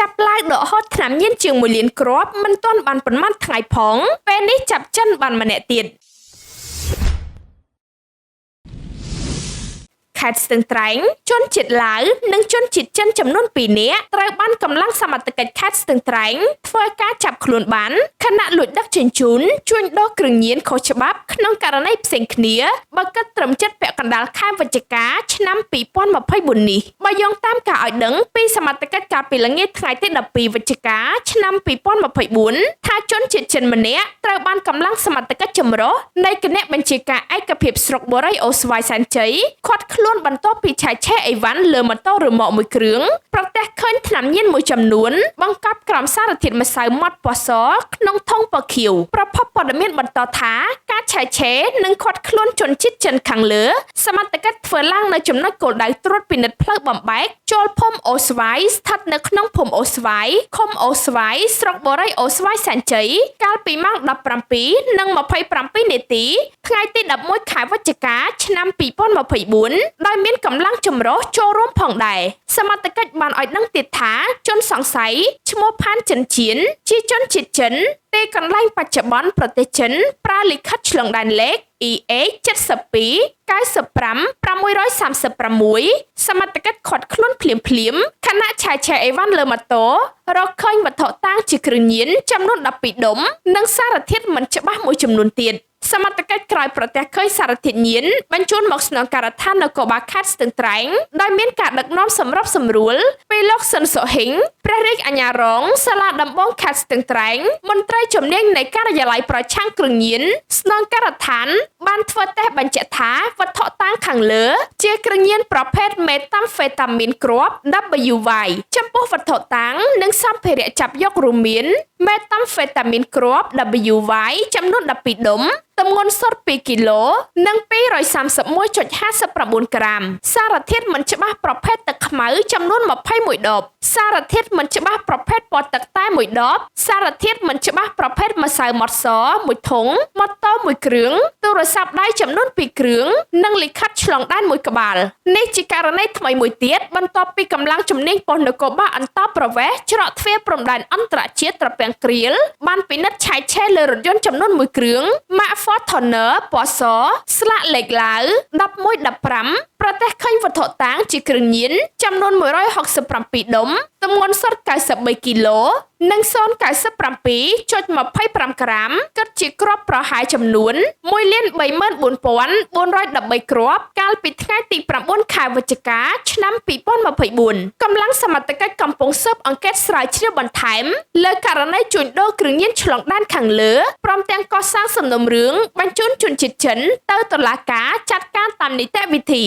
ចាប់ឡើងដកហូតថ្នាំញៀនជាង1លានគ្រាប់មិនទាន់បានប៉ុន្មានថ្ងៃផងពេលនេះចាប់ចិនបានម្នាក់ទៀតខេត្តស្ទឹងត្រែងជនជាតិឡាវនិងជនជាតិចិនចំនួន2នាក់ត្រូវបានកម្លាំងសមត្ថកិច្ចខេត្តស្ទឹងត្រែងធ្វើការចាប់ខ្លួនបានខណៈលួចដឹកជញ្ជូនជួញដូរគ្រឿងញៀនខុសច្បាប់ក្នុងករណីផ្សេងគ្នាបើគិតត្រឹមចិត្តពាក់កណ្ដាលខែវិច្ឆិកាឆ្នាំ2024នេះបើយោងតាមការឲ្យដឹងពីសមត្ថកិច្ចកាលពីល្ងាចថ្ងៃទី12វិច្ឆិកាឆ្នាំ2024ថាជនជាតិចិនម្នាក់ត្រូវបានកម្លាំងសមត្ថកិច្ចចម្រុះនៃគណៈបញ្ជាការឯកភាពស្រុកបូរីអូស្វាយសែនជ័យឃាត់ខ្លួនបន្ទាប់ពីឆែកឆេរអីវ៉ាន់លើម៉ូតូរ៉ឺម៉កមួយគ្រឿងប្រទះឃើញថ្នាំញៀនមួយចំនួនបង្កប់ក្រោមសារធាតុម្សៅម៉ត់ពណ៌សក្នុងធុងពណ៌ខៀវប្រភពព័ត៌មានបន្តថាការឆែកឆេរនិងឃាត់ខ្លួនជនជាតិចិនខាងលើសមត្ថកិច្ចធ្វើឡើងនៅចំណុចគោលដៅត្រួតពិនិត្យផ្លូវបំបែកចូលភូមិអូស្វាយស្ថិតនៅក្នុងភូមិអូស្វាយឃុំអូស្វាយស្រុកបូរីអូស្វាយសែនជ័យកាលពីម៉ោង 17:27 នាទីថ្ងៃទី11ខែវិច្ឆិកាឆ្នាំ2024ដោយមានកម្លាំងចម្រុះចូលរួមផងដែរសមត្ថកិច្ចបានឲ្យដឹងទៀតថាជនសង្ស័យឈ្មោះផានចិនជៀនជាជនជាតិចិនទីកន្លែងបច្ចុប្បន្នប្រទេសចិនប្រើលិខិតឆ្លងដែនលេខ EH 72 95 636សមត្ថកិច្ចឃាត់ខ្លួនភ្លាមខណៈឆែកឆេរអីវ៉ាន់លើម៉ូតូរកឃើញវត្ថុតាងជាគ្រឿងញៀនចំនួន12ដុំនិងសារធាតុមិនច្បាស់មួយចំនួនទៀតសមត្ថកិច្ចក្រោយប្រទះឃើញសារធាតុញៀនបញ្ជូនមកស្នងការដ្ឋាននគរបាលខេត្តស្ទឹងត្រែងដោយមានការដឹកនាំសម្របសម្រួលពីលោកស៊ិនសុហិងព្រះរាជអាជ្ញារងសាលាដំបងខេត្តស្ទឹងត្រែងមន្ត្រីជំនាញនៃការិយាល័យប្រឆាំងគ្រឿងញៀនស្នងការដ្ឋានបានធ្វើតេស្តបញ្ជាក់ថាវត្ថុតាងខាងលើជាគ្រឿងញៀនប្រភេទមេតាំហ្វេតាមីនគ្រាប់ WY ចំពោះវត្ថុតាងនិងសម្ភារៈចាប់យករួមមានមេតាំហ្វេតាមីនគ្រាប់ WY ចំនួន12ដុំទម្ងន់សុទ្ធ2គីឡូនិង 231.59 ក្រាមសារធាតុមិនច្បាស់ប្រភេទទឹកខ្មៅចំនួន21ដបសារធាតុមិនច្បាស់ប្រភេទពណ៌ទឹកតែ1ដបសារធាតុមិនច្បាស់ប្រភេទម្សៅម៉ត់ស1ធុងម៉ូតូ1គ្រឿងទូរស័ព្ទដៃចំនួន2គ្រឿងនិងលិខិតឆ្លងដែន1ក្បាលនេះជាករណីថ្មីមួយទៀតបន្ទាប់ពីកម្លាំងជំនាញប៉ុស្តិ៍នគរបាលអន្តរប្រវេសន៍ច្រកទ្វារព្រំដែនអន្តរជាតិត្រពាំងគ្រៀលបានពិនិត្យឆែកឆេរលើរថយន្តចំនួន1គ្រឿងម៉ាក Fortuner ពណ៌សស្លាកលេខឡាវ1115ប្រទះឃើញវត្ថុតាងជាគ្រឿងញៀនចំនួន167ដុំទម្ងន់សុទ្ធ93គីឡូនិង 097.25 ក្រាមគិតជាគ្រាប់ប្រហែលចំនួន 1,34,413 គ្រាប់កាលពីថ្ងៃទី9ខែវិច្ឆិកាឆ្នាំ2024កម្លាំងសមត្ថកិច្ចកំពុងស៊ើបអង្កេតស្រាវជ្រាវបន្ថែមលើករណីជួញដូរគ្រឿងញៀនឆ្លងដែនខាងលើព្រមទាំងកសាងសំណុំរឿងបញ្ជូនជនជាតិចិនទៅតុលាការចាត់ការតាមនីតិវិធី